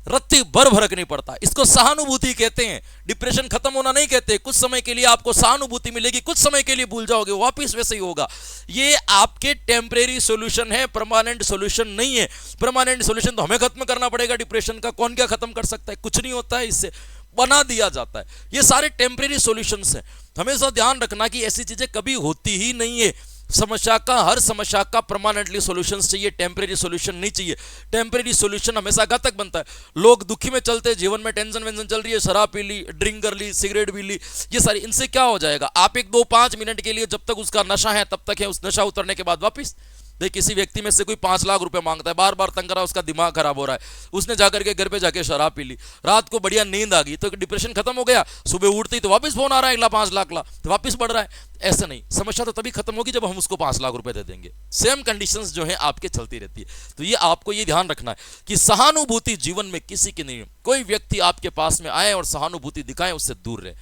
रत्ती भर फर्क नहीं पड़ता। इसको सहानुभूति कहते हैं, डिप्रेशन खत्म होना नहीं कहते। कुछ समय के लिए आपको सहानुभूति मिलेगी, कुछ समय के लिए भूल जाओगे, वापिस वैसे ही होगा। ये आपके टेम्परेरी सॉल्यूशन है, परमानेंट सॉल्यूशन नहीं है। परमानेंट सॉल्यूशन तो हमें खत्म करना पड़ेगा डिप्रेशन का। कौन क्या खत्म कर सकता है? कुछ नहीं होता है, इससे बना दिया जाता है। ये सारे टेम्परेरी सॉल्यूशंस हैं। हमेशा ध्यान रखना कि ऐसी चीजें कभी होती ही नहीं है। समस्या का, हर समस्या का परमानेंटली सॉल्यूशन चाहिए, टेम्परेरी सॉल्यूशन नहीं चाहिए। टेम्परेरी सॉल्यूशन हमेशा घातक बनता है। लोग दुखी में चलते हैं, जीवन में टेंशन वेंशन चल रही है, शराब पी ली, ड्रिंक कर ली, सिगरेट पी ली, ये सारी, इनसे क्या हो जाएगा? आप 1 2 5 मिनट के लिए जब तक उसका नशा है तब तक है, उस नशा उतरने के बाद वापिस। भाई किसी व्यक्ति में से कोई 5 लाख रुपए मांगता है, बार बार तंग कर रहा है, उसका दिमाग खराब हो रहा है, उसने जाकर के घर पे जाके शराब पी ली, रात को बढ़िया नींद आ गई तो डिप्रेशन खत्म हो गया, सुबह उठते ही तो वापस फोन आ रहा है 1 लाख 5 लाख ला, तो वापस बढ़ रहा है। ऐसा नहीं, समस्या तो तभी खत्म होगी जब हम उसको 5 लाख रुपए दे देंगे। सेम कंडीशंस जो है आपके चलती रहती है। तो ये आपको ये ध्यान रखना है कि सहानुभूति जीवन में किसी की नहीं है। कोई व्यक्ति आपके पास में आए और सहानुभूति दिखाए, उससे दूर रहे।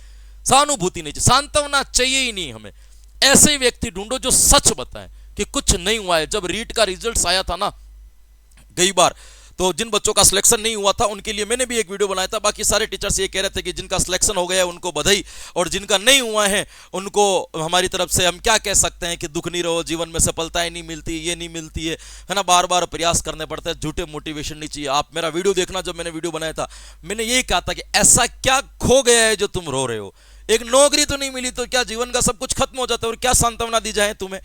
सहानुभूति नहीं, सांत्वना चाहिए ही नहीं हमें। ऐसे व्यक्ति ढूंढो जो सच बताएं कि कुछ नहीं हुआ है। जब रीट का रिजल्ट आया था ना कई बार, तो जिन बच्चों का सिलेक्शन नहीं हुआ था उनके लिए मैंने भी एक वीडियो बनाया था। बाकी सारे टीचर्स ये कह रहे थे कि जिनका सिलेक्शन हो गया उनको बधाई, और जिनका नहीं हुआ है उनको हमारी तरफ से हम क्या कह सकते हैं कि दुख नहीं रहो, जीवन में सफलताएं नहीं मिलती, ये नहीं मिलती है ना, बार बार प्रयास करने पड़ते हैं, झूठे मोटिवेशन नहीं चाहिए। आप मेरा वीडियो देखना, जब मैंने वीडियो बनाया था मैंने यही कहा था कि ऐसा क्या खो गया है जो तुम रो रहे हो? एक नौकरी तो नहीं मिली तो क्या जीवन का सब कुछ खत्म हो जाता है? और क्या सांत्वना दी जाए तुम्हें?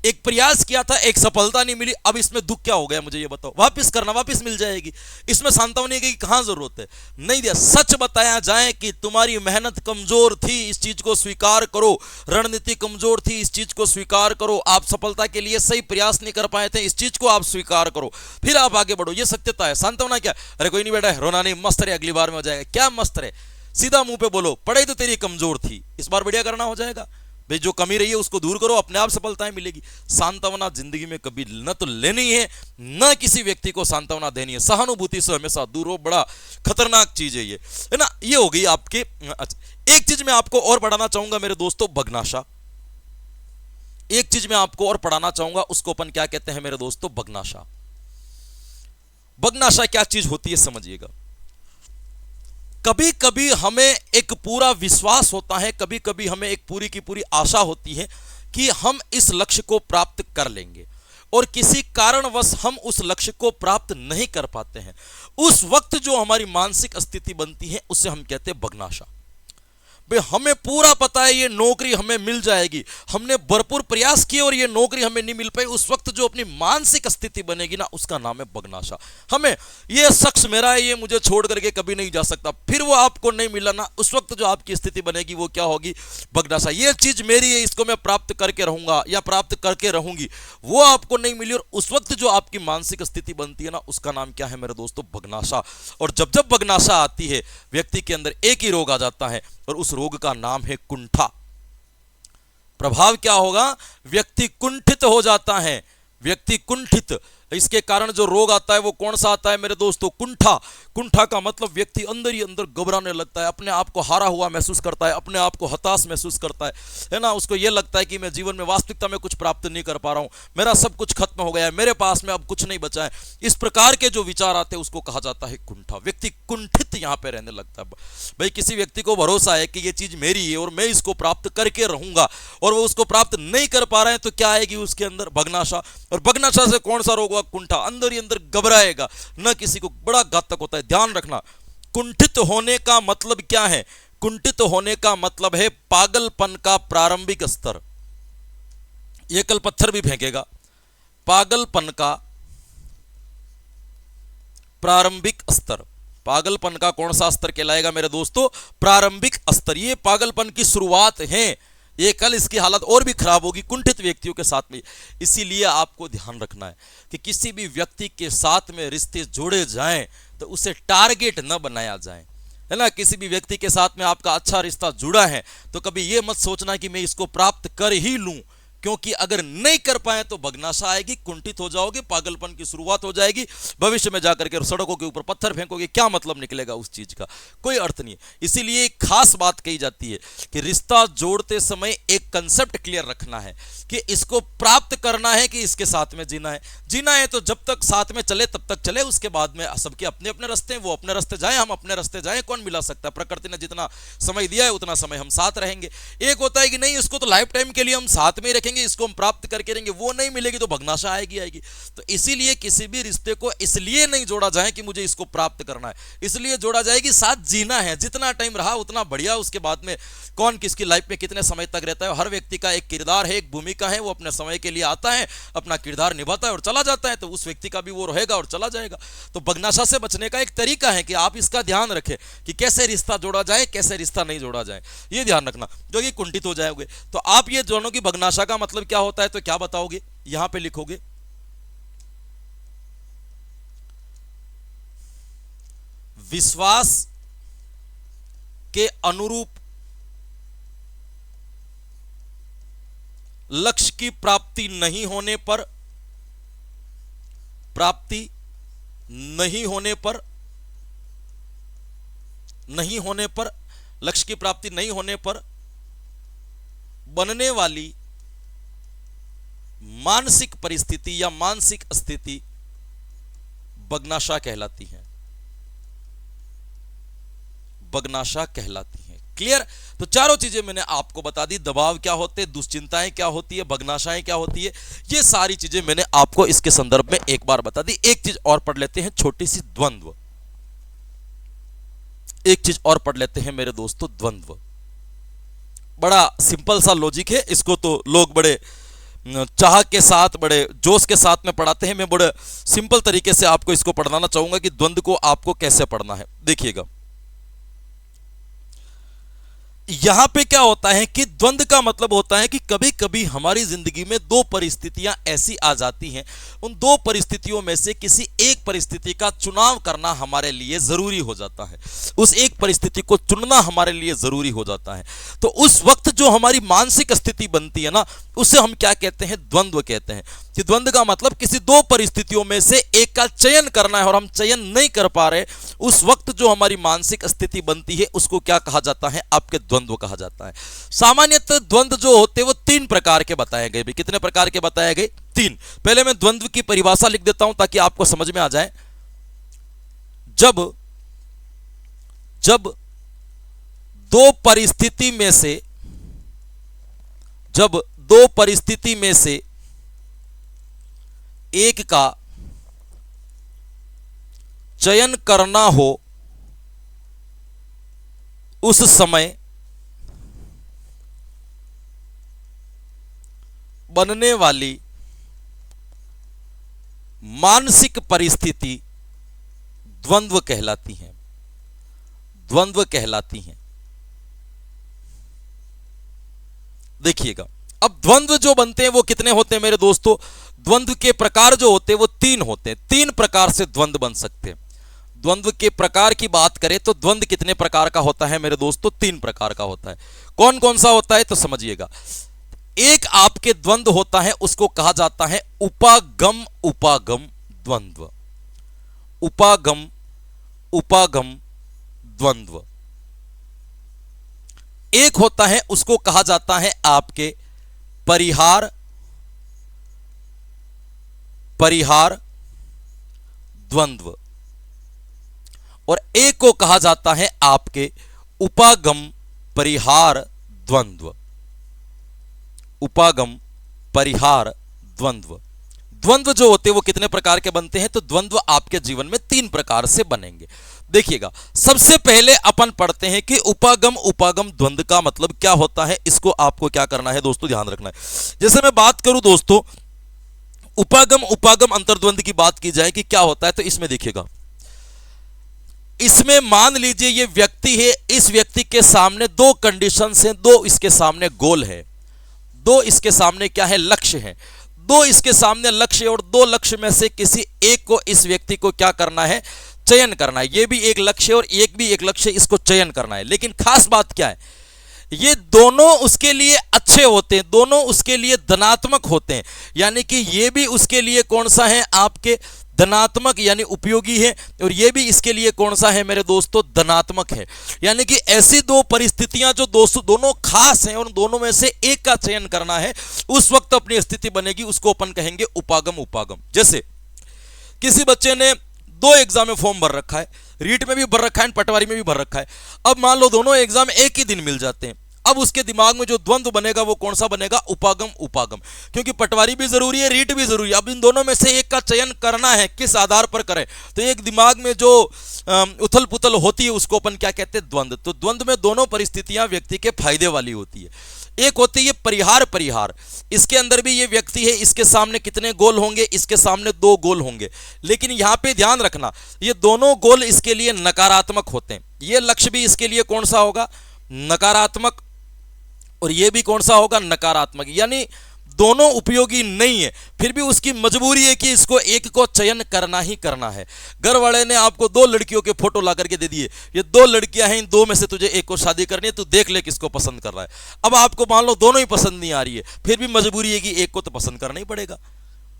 एक प्रयास किया था, एक सफलता नहीं मिली, अब इसमें दुख क्या हो गया मुझे ये बताओ? वापस करना, वापस मिल जाएगी, इसमें सांत्वना की कहां जरूरत है? नहीं दिया। सच बताया जाए कि तुम्हारी मेहनत कमजोर थी, इस चीज को स्वीकार करो, रणनीति कमजोर थी, इस चीज को स्वीकार करो, आप सफलता के लिए सही प्रयास नहीं कर पाए थे, इस चीज को आप स्वीकार करो, फिर आप आगे बढ़ो। ये सत्यता है। सांत्वना क्या? अरे कोई नहीं बेटा, रोना नहीं, मस्त रहे, अगली बार में हो जाएगा। क्या मस्त रहे? सीधा मुंह पे बोलो, पढ़ाई तो तेरी कमजोर थी, इस बार बढ़िया करना हो जाएगा। भाई जो कमी रही है उसको दूर करो, अपने आप सफलताएं मिलेगी। सांत्वना जिंदगी में कभी न तो लेनी है, न किसी व्यक्ति को सांत्वना देनी है। सहानुभूति से हमेशा दूर हो, बड़ा खतरनाक चीज है ये, है ना। ये हो गई आपके। अच्छा, एक चीज मैं आपको और पढ़ाना चाहूंगा मेरे दोस्तों, बगनाशा। एक चीज मैं आपको और पढ़ाना चाहूंगा, उसको अपन क्या कहते हैं मेरे दोस्तों? बगनाशा। बगनाशा क्या चीज होती है समझिएगा। कभी कभी हमें एक पूरा विश्वास होता है, कभी कभी हमें एक पूरी की पूरी आशा होती है कि हम इस लक्ष्य को प्राप्त कर लेंगे, और किसी कारणवश हम उस लक्ष्य को प्राप्त नहीं कर पाते हैं। उस वक्त जो हमारी मानसिक स्थिति बनती है उसे हम कहते हैं बगनाशा। भाई हमें पूरा पता है ये नौकरी हमें मिल जाएगी, हमने भरपूर प्रयास किए और ये नौकरी हमें नहीं मिल पाई, उस वक्त जो अपनी मानसिक स्थिति बनेगी ना, उसका नाम है बगनाशा। हमें ये शख्स मेरा है, ये मुझे छोड़ करके कभी नहीं जा सकता, फिर वो आपको नहीं मिला ना, उस वक्त जो आपकी स्थिति बनेगी वो क्या होगी? बगनाशा। ये चीज मेरी है, इसको मैं प्राप्त करके रहूंगा या प्राप्त करके रहूंगी, वो आपको नहीं मिली, और उस वक्त जो आपकी मानसिक स्थिति बनती है ना, उसका नाम क्या है मेरे दोस्तों? बगनाशा। और जब जब बगनाशा आती है, व्यक्ति के अंदर एक ही रोग आ जाता है, और उस रोग का नाम है कुंठा। प्रभाव क्या होगा? व्यक्ति कुंठित हो जाता है, व्यक्ति कुंठित। इसके कारण जो रोग आता है वो कौन सा आता है मेरे दोस्तों? कुंठा। कुंठा का मतलब व्यक्ति अंदर ही अंदर घबराने लगता है, अपने आप को हारा हुआ महसूस करता है, अपने आप को हताश महसूस करता है ना। उसको ये लगता है कि मैं जीवन में वास्तविकता में कुछ प्राप्त नहीं कर पा रहा हूं, मेरा सब कुछ खत्म हो गया है, मेरे पास में अब कुछ नहीं बचा है। इस प्रकार के जो विचार आते हैं उसको कहा जाता है कुंठा। व्यक्ति कुंठित यहां पर रहने लगता है। भाई किसी व्यक्ति को भरोसा है कि ये चीज मेरी है और मैं इसको प्राप्त करके रहूंगा, और वो उसको प्राप्त नहीं कर पा रहे हैं, तो क्या आएगी उसके अंदर? बगनाशा। और बगनाशा से कौन सा रोग हुआ? कुंठा। अंदर ही अंदर घबराएगा, न किसी को, बड़ा घातक होता है। ध्यान रखना, कुंठित होने का मतलब क्या है? कुंठित होने का मतलब है पागलपन का प्रारंभिक स्तर। ये कल पत्थर भी फेंकेगा। पागलपन का प्रारंभिक स्तर। पागलपन का कौन सा स्तर कहलाएगा मेरे दोस्तों? प्रारंभिक स्तर। ये पागलपन की शुरुआत है, ये कल इसकी हालत और भी खराब होगी कुंठित व्यक्तियों के साथ में। इसीलिए आपको ध्यान रखना है कि किसी भी व्यक्ति के साथ में रिश्ते जोड़े जाएं तो उसे टारगेट न बनाया जाए, है ना। किसी भी व्यक्ति के साथ में आपका अच्छा रिश्ता जुड़ा है तो कभी ये मत सोचना कि मैं इसको प्राप्त कर ही लूं, क्योंकि अगर नहीं कर पाए तो बगनाशा आएगी, कुंठित हो जाओगे, पागलपन की शुरुआत हो जाएगी, भविष्य में जाकर के सड़कों के ऊपर पत्थर फेंकोगे, क्या मतलब निकलेगा उस चीज का? कोई अर्थ नहीं है। इसीलिए एक खास बात कही जाती है कि रिश्ता जोड़ते समय एक कंसेप्ट क्लियर रखना है कि इसको प्राप्त करना है कि इसके साथ में जीना है। जीना है तो जब तक साथ में चले तब तक चले, उसके बाद में सबके अपने अपने रास्ते हैं, वो अपने रास्ते जाए, हम अपने रास्ते जाए, कौन मिला सकता है? प्रकृति ने जितना समय दिया है उतना समय हम साथ रहेंगे। एक होता है कि नहीं, इसको तो लाइफ टाइम के लिए हम साथ में ही रखेंगे, रहेंगे, इसको हम प्राप्त करके रहेंगे, वो नहीं मिलेगी तो भग्नाशा आएगी आएगी। तो इसीलिए किसी भी रिश्ते को इसलिए नहीं जोड़ा जाए कि मुझे इसको प्राप्त करना है, इसलिए जोड़ा जाए कि साथ जीना है, जितना टाइम रहा उतना बढ़िया। उसके बाद में कौन किसकी लाइफ में कितने समय तक रहता है, हर व्यक्ति का एक किरदार है, एक भूमिका है, वो अपने समय के लिए आता है, अपना किरदार निभाता है और चला जाता है, तो उस व्यक्ति का भी वो रहेगा और चला जाएगा। तो भग्नाशा से बचने का एक तरीका है कि आप इसका ध्यान रखें कि कैसे रिश्ता जोड़ा जाए, कैसे रिश्ता नहीं जोड़ा जाए, ये ध्यान रखना, जो कि कुंठित हो जाओगे। तो आप ये दोनों की भग्नाशा का मतलब क्या होता है तो क्या बताओगे, यहां पे लिखोगे विश्वास के अनुरूप लक्ष्य की प्राप्ति नहीं होने पर, प्राप्ति नहीं होने पर, नहीं होने पर, लक्ष्य की प्राप्ति नहीं होने पर बनने वाली मानसिक परिस्थिति या मानसिक स्थिति भग्नाशा कहलाती है, भग्नाशा कहलाती है। क्लियर? तो चारों चीजें मैंने आपको बता दी, दबाव क्या होते हैं, दुश्चिंताएं क्या होती है, भग्नाशाएं क्या होती है, ये सारी चीजें मैंने आपको इसके संदर्भ में एक बार बता दी। एक चीज और पढ़ लेते हैं, छोटी सी द्वंद्व, एक चीज और पढ़ लेते हैं मेरे दोस्तों, द्वंद्व। बड़ा सिंपल सा लॉजिक है, इसको तो लोग बड़े चाह के साथ, बड़े जोश के साथ में पढ़ाते हैं। मैं बड़े सिंपल तरीके से आपको इसको पढ़ाना चाहूंगा कि द्वंद्व को आपको कैसे पढ़ना है। देखिएगा यहां पे क्या होता है कि द्वंद्व का मतलब होता है कि कभी कभी हमारी जिंदगी में दो परिस्थितियां ऐसी आ जाती हैं, उन दो परिस्थितियों में से किसी एक परिस्थिति का चुनाव करना हमारे लिए जरूरी हो जाता है, उस एक परिस्थिति को चुनना हमारे लिए जरूरी हो जाता है। तो उस वक्त जो हमारी मानसिक स्थिति बनती है ना, उसे हम क्या कहते हैं, द्वंद्व कहते हैं। कि द्वंद्व का मतलब किसी दो परिस्थितियों में से एक का चयन करना है और हम चयन नहीं कर पा रहे, उस वक्त जो हमारी मानसिक स्थिति बनती है उसको क्या कहा जाता है, आपके द्वंद्व कहा जाता है। सामान्यतः द्वंद्व जो होते हैं वो तीन प्रकार के बताए गए। कितने प्रकार के बताए गए? तीन। पहले मैं द्वंद्व की परिभाषा लिख देता हूं ताकि आपको समझ में आ जाए। जब दो परिस्थिति में से एक का चयन करना हो, उस समय बनने वाली मानसिक परिस्थिति द्वंद्व कहलाती है, द्वंद्व कहलाती है। देखिएगा, अब द्वंद्व जो बनते हैं वो कितने होते हैं मेरे दोस्तों? द्वंद्व के प्रकार जो होते हैं वो तीन होते हैं। तीन प्रकार से द्वंद्व बन सकते हैं। द्वंद्व के प्रकार की बात करें तो द्वंद्व कितने प्रकार का होता है मेरे दोस्तों? तीन प्रकार का होता है। कौन कौन सा होता है तो समझिएगा। एक आपके द्वंद्व होता है, उसको कहा जाता है उपागम उपागम द्वंद्व, उपागम उपागम द्वंद्व। एक होता है उसको कहा जाता है आपके परिहार परिहार द्वंद्व, और एक को कहा जाता है आपके उपागम परिहार द्वंद्व, उपागम परिहार द्वंद्व। द्वंद्व जो होते हैं वो कितने प्रकार के बनते हैं? तो द्वंद्व आपके जीवन में तीन प्रकार से बनेंगे। देखिएगा, सबसे पहले अपन पढ़ते हैं कि उपागम उपागम द्वंद्व का मतलब क्या होता है। इसको आपको क्या करना है दोस्तों, ध्यान रखना है। जैसे मैं बात करूं दोस्तों, उपागम उपागम अंतर्द्वंद की बात की जाए कि क्या होता है, तो इसमें देखिएगा, इसमें मान लीजिए ये व्यक्ति है, इस व्यक्ति के सामने दो कंडीशंस हैं, दो इसके सामने गोल है, दो इसके सामने क्या है, लक्ष्य है। दो इसके सामने लक्ष्य, और दो लक्ष्य में से किसी एक को इस व्यक्ति को क्या करना है, चयन करना है। ये भी एक लक्ष्य और एक भी एक लक्ष्य, इसको चयन करना है। लेकिन खास बात क्या है, ये दोनों उसके लिए अच्छे होते हैं, दोनों उसके लिए धनात्मक होते हैं। यानी कि ये भी उसके लिए कौन सा है, आपके धनात्मक यानी उपयोगी है, और ये भी इसके लिए कौन सा है मेरे दोस्तों, धनात्मक है। यानी कि ऐसी दो परिस्थितियां जो दोस्तों दोनों खास हैं और दोनों में से एक का चयन करना है, उस वक्त अपनी स्थिति बनेगी, उसको अपन कहेंगे उपागम उपागम। जैसे किसी बच्चे ने दो एग्जाम में फॉर्म भर रखा है, रीट में भी भर रखा है, पटवारी में भी भर रखा है। अब मान लो दोनों एग्जाम एक ही दिन मिल जाते हैं। अब उसके दिमाग में जो द्वंद्व बनेगा वो कौन सा बनेगा? उपागम उपागम, क्योंकि पटवारी भी जरूरी है, रीट भी जरूरी है। अब इन दोनों में से एक का चयन करना है, किस आधार पर करें? तो एक दिमाग में जो उथल पुथल होती है उसको अपन क्या कहते हैं? द्वंद्व। तो द्वंद्व में दोनों परिस्थितियां व्यक्ति के फायदे वाली होती है। एक होती है परिहार, परिहार इसके अंदर भी ये व्यक्ति है, इसके सामने कितने गोल होंगे? इसके सामने 2 गोल होंगे, लेकिन यहां पे ध्यान रखना ये दोनों गोल इसके लिए नकारात्मक होते हैं। ये लक्ष्य भी इसके लिए कौन सा होगा? नकारात्मक, और ये भी कौन सा होगा? नकारात्मक। यानी दोनों उपयोगी नहीं है, फिर भी उसकी मजबूरी है कि इसको एक को चयन करना ही करना है। घर वाले ने आपको 2 लड़कियों के फोटो ला करके दे दिए, ये 2 लड़कियां हैं, इन 2 में से तुझे एक को शादी करनी है, तू देख ले किसको पसंद कर रहा है। अब आपको मान लो दोनों ही पसंद नहीं आ रही है, फिर भी मजबूरी है कि एक को तो पसंद करना ही पड़ेगा।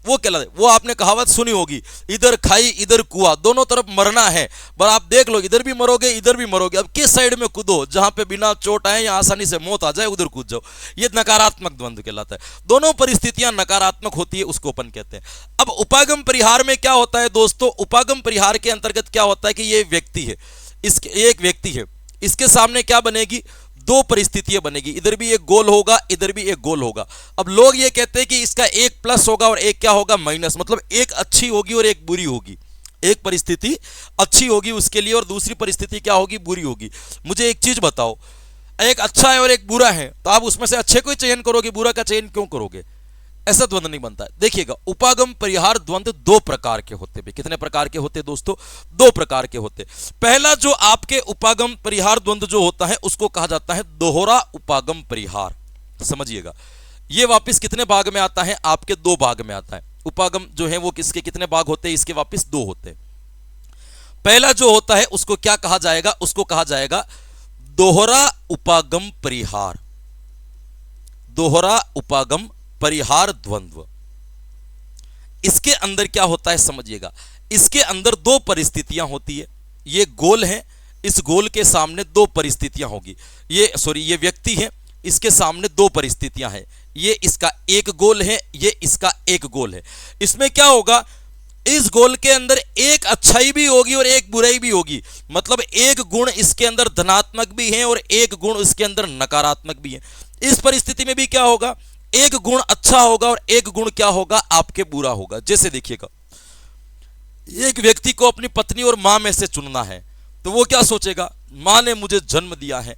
वो कहलाता है, वो आपने कहावत सुनी होगी, इधर खाई इधर कुआं, दोनों तरफ मरना है, पर आप देख लो इधर भी मरोगे इधर भी मरोगे। अब किस साइड में कूदो? जहां पे बिना चोट आए या आसानी से मौत आ जाए उधर कूद जाओ। ये नकारात्मक द्वंद्व कहलाता है। दोनों परिस्थितियां नकारात्मक होती है, उसको अपन कहते हैं। अब उपागम परिहार में क्या होता है दोस्तों? उपागम परिहार के अंतर्गत क्या होता है कि ये व्यक्ति है, इसके एक व्यक्ति है, इसके सामने क्या बनेगी? 2 परिस्थितियां बनेगी, इधर भी एक गोल होगा, इधर भी एक गोल होगा। अब लोग ये कहते हैं कि इसका एक प्लस होगा और एक क्या होगा? माइनस, मतलब एक अच्छी होगी और एक बुरी होगी। एक परिस्थिति अच्छी होगी उसके लिए और दूसरी परिस्थिति क्या होगी? बुरी होगी। मुझे एक चीज बताओ, एक अच्छा है और एक बुरा है, तो आप उसमें से अच्छे को ही चयन करोगे, बुरा का चयन क्यों करोगे? ऐसा द्वंद्व नहीं बनता है। देखिएगा, उपागम परिहार द्वंद्व 2 प्रकार के होते हैं। कितने प्रकार के होते हैं दोस्तों? 2 प्रकार के होते हैं। पहला जो आपके उपागम परिहार द्वंद्व जो होता है उसको कहा जाता है दोहरा उपागम परिहार। तो समझिएगा, ये वापस कितने भाग में आता है? आपके 2 भाग में आता है। उपागम जो है वो किसके कितने भाग होते हैं? इसके वापस 2 होते हैं। पहला जो होता है उसको क्या कहा जाएगा? उसको कहा जाएगा दोहरा उपागम परिहार। दोहरा उपागम परिहार द्वंद्व। इसके अंदर क्या होता है समझिएगा, इसके अंदर 2 परिस्थितियां होती है। ये गोल है, इस गोल के सामने 2 परिस्थितियां होगी। ये व्यक्ति है, इसके सामने 2 परिस्थितियां हैं। ये इसका एक गोल है, ये इसका एक गोल है। इसमें क्या होगा? इस गोल के अंदर एक अच्छाई भी होगी और एक बुराई भी होगी। मतलब एक गुण इसके अंदर धनात्मक भी है और एक गुण इसके अंदर नकारात्मक भी है। इस परिस्थिति में भी क्या होगा? एक गुण अच्छा होगा और एक गुण क्या होगा? आपके बुरा होगा। जैसे देखिएगा, एक व्यक्ति को अपनी पत्नी और मां में से चुनना है, तो वो क्या सोचेगा? मां ने मुझे जन्म दिया है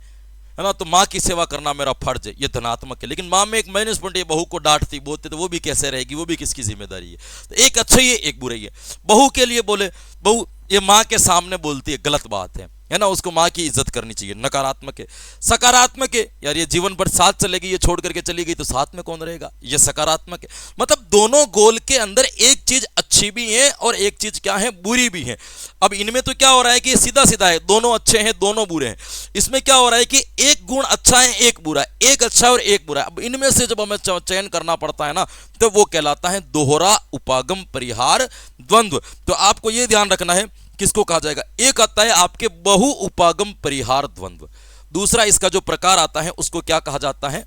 ना, तो मां की सेवा करना मेरा फर्ज है, ये धनात्मक है। लेकिन मां में एक माइनस पॉइंट है, बहू को डांटती बोलते तो वो भी कैसे रहेगी, वो भी किसकी जिम्मेदारी है? तो एक अच्छाई है एक बुराई है। बहू के लिए बोले, बहू ये मां के सामने बोलती है, गलत बात है ना, उसको मां की इज्जत करनी चाहिए, नकारात्मक है। सकारात्मक है, यार ये जीवन भर साथ चलेगी, ये छोड़ करके चली गई तो साथ में कौन रहेगा, ये सकारात्मक है। मतलब दोनों गोल के अंदर एक चीज अच्छी भी है और एक चीज क्या है? बुरी भी है। अब इनमें तो क्या हो रहा है कि सीधा सीधा है, दोनों अच्छे हैं दोनों बुरे हैं। इसमें क्या हो रहा है कि एक गुण अच्छा है एक बुरा है, एक अच्छा और एक बुरा है। अब इनमें से जब हमें चयन करना पड़ता है ना, तो वो कहलाता है दोहरा उपागम परिहार द्वंद्व। तो आपको यह ध्यान रखना है, किसको कहा जाएगा? एक आता है आपके बहु उपागम परिहार द्वंद्व। दूसरा इसका जो प्रकार आता है उसको क्या कहा जाता है?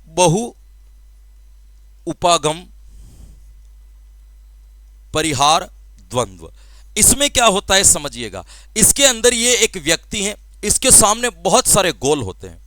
बहु उपागम परिहार द्वंद्व। इसमें क्या होता है समझिएगा, इसके अंदर ये एक व्यक्ति है, इसके सामने बहुत सारे गोल होते हैं,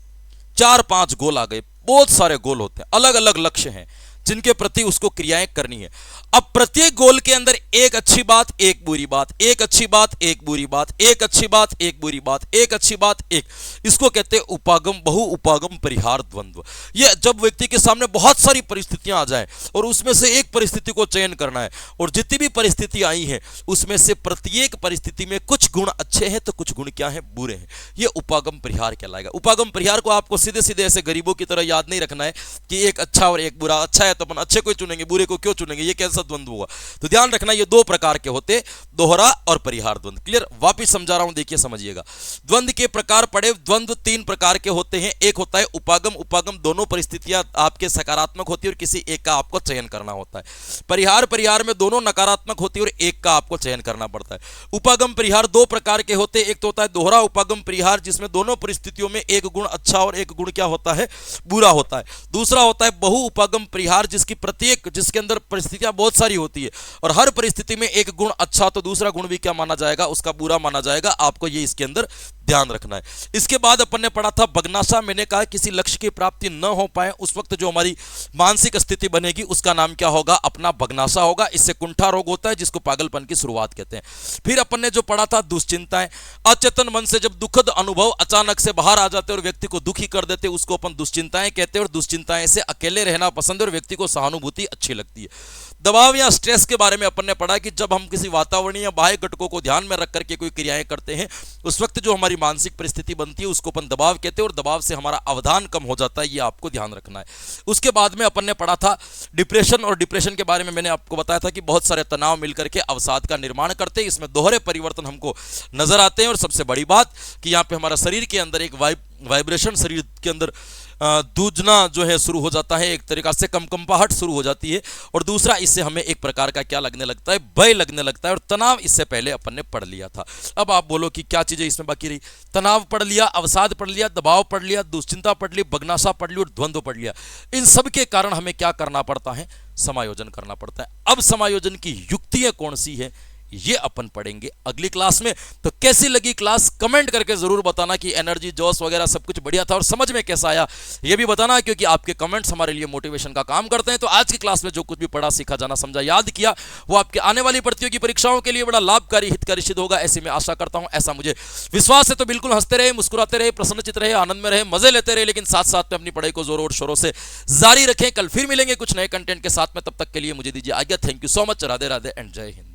4-5 गोल आ गए, बहुत सारे गोल होते हैं, अलग अलग लक्ष्य हैं जिनके प्रति उसको क्रियाएं करनी है। अब प्रत्येक गोल के अंदर एक अच्छी बात एक बुरी बात, एक अच्छी बात एक बुरी बात, एक अच्छी बात एक बुरी बात, एक अच्छी बात एक, इसको कहते हैं उपागम बहु उपागम परिहार द्वंद्व। ये जब व्यक्ति के सामने बहुत सारी परिस्थितियां आ जाएं और उसमें से एक परिस्थिति को चयन करना है, और जितनी भी परिस्थिति आई है उसमें से प्रत्येक परिस्थिति में कुछ गुण अच्छे हैं तो कुछ गुण क्या है? बुरे हैं। ये उपागम परिहार कहलाएगा। उपागम परिहार को आपको सीधे सीधे ऐसे गरीबों की तरह याद नहीं रखना है कि एक अच्छा और एक बुरा। अच्छा है तो अपन अच्छे को चुनेंगे, बुरे को क्यों चुनेंगे, ये कैसा द्वंद्व हुआ? तो ध्यान रखना, ये 2 प्रकार के होते, दोहरा और परिहार द्वंद्व। क्लियर? वापिस समझा रहा हूं, देखिए समझिएगा। द्वंद्व के प्रकार पड़े, द्वंद्व 3 प्रकार के होते हैं। एक होता है उपागम, उपागम दोनों परिस्थितियां आपके सकारात्मक होती है और किसी एक का आपको चयन करना होता है। परिहार, परिहार में दोनों नकारात्मक होती है और एक का आपको चयन करना पड़ता है। उपागम परिहार 2 प्रकार के होते हैं। एक तो होता है दोहरा उपागम परिहार, जिसमें दोनों परिस्थितियों में एक गुण अच्छा और एक गुण क्या होता है? बुरा होता है। दूसरा होता है बहु उपागम परिहार, जिसके अंदर परिस्थितियां बहुत सारी होती है और हर परिस्थिति में एक गुण अच्छा तो दूसरा गुण भी क्या माना जाएगा? उसका बुरा माना जाएगा। आपको ये इसके अंदर ध्यान रखना है। इसके बाद अपन ने पढ़ा था बगनासा। मैंने कहा किसी लक्ष्य की प्राप्ति न हो पाए उस वक्त जो हमारी मानसिक स्थिति बनेगी उसका नाम क्या होगा, अपना बगनासा होगा। इससे कुंठा रोग होता है जिसको पागलपन की शुरुआत कहते हैं। फिर अपन ने जो पढ़ा था दुश्चिंताएं। अचेतन मन से जब दुखद अनुभव अचानक से बाहर आ जाते और व्यक्ति को दुखी कर देते उसको अपन दुश्चिंताएं कहते हैं। और दुश्चिंताएं से अकेले रहना पसंद है और व्यक्ति को सहानुभूति अच्छी लगती है। दबाव या स्ट्रेस के बारे में अपन ने पढ़ा कि जब हम किसी वातावरणीय या बाह्य घटकों को ध्यान में रख करके कोई क्रियाएं करते हैं उस वक्त जो हमारी मानसिक परिस्थिति बनती है उसको अपन दबाव कहते हैं और दबाव से हमारा अवधान कम हो जाता है, ये आपको ध्यान रखना है। उसके बाद में अपन ने पढ़ा था डिप्रेशन। और डिप्रेशन के बारे में मैंने आपको बताया था कि बहुत सारे तनाव मिलकर के अवसाद का निर्माण करते हैं। इसमें दोहरे परिवर्तन हमको नजर आते हैं और सबसे बड़ी बात कि यहाँ पे हमारा शरीर के अंदर एक वाइब्रेशन, शरीर के अंदर दूजना जो है शुरू हो जाता है, एक तरीका से कंपंपाहट शुरू हो जाती है। और दूसरा, इससे हमें एक प्रकार का क्या लगने लगता है, भय लगने लगता है। और तनाव इससे पहले अपन ने पढ़ लिया था। अब आप बोलो कि क्या चीजें इसमें बाकी रही। तनाव पढ़ लिया, अवसाद पढ़ लिया, दबाव पढ़ लिया, दुश्चिंता पढ़ ली, बगनासा पढ़ ली और द्वंद्व पढ़ लिया। इन सब के कारण हमें क्या करना पड़ता है, समायोजन करना पड़ता है। अब समायोजन की युक्तियां कौन सी है ये अपन पढ़ेंगे अगली क्लास में। तो कैसी लगी क्लास कमेंट करके जरूर बताना कि एनर्जी, जोश वगैरह सब कुछ बढ़िया था और समझ में कैसा आया ये भी बताना, क्योंकि आपके कमेंट्स हमारे लिए मोटिवेशन का काम करते हैं। तो आज की क्लास में जो कुछ भी पढ़ा, सीखा, जाना, समझा, याद किया वो आपके आने वाली प्रतियोगी परीक्षाओं के लिए बड़ा लाभकारी, हितकारी सिद्ध होगा, ऐसी मैं आशा करता हूं, ऐसा मुझे विश्वास है। तो बिल्कुल हंसते रहे, मुस्कुराते रहे, प्रसन्नचित रहे, आनंद में रहे, मजे लेते रहे, लेकिन साथ साथ में अपनी पढ़ाई को जोरों और शोरों से जारी रखें। कल फिर मिलेंगे कुछ नए कंटेंट के साथ में, तब तक के लिए मुझे दीजिए आज्ञा। Thank you so much. Radhe Radhe and जय हिंद।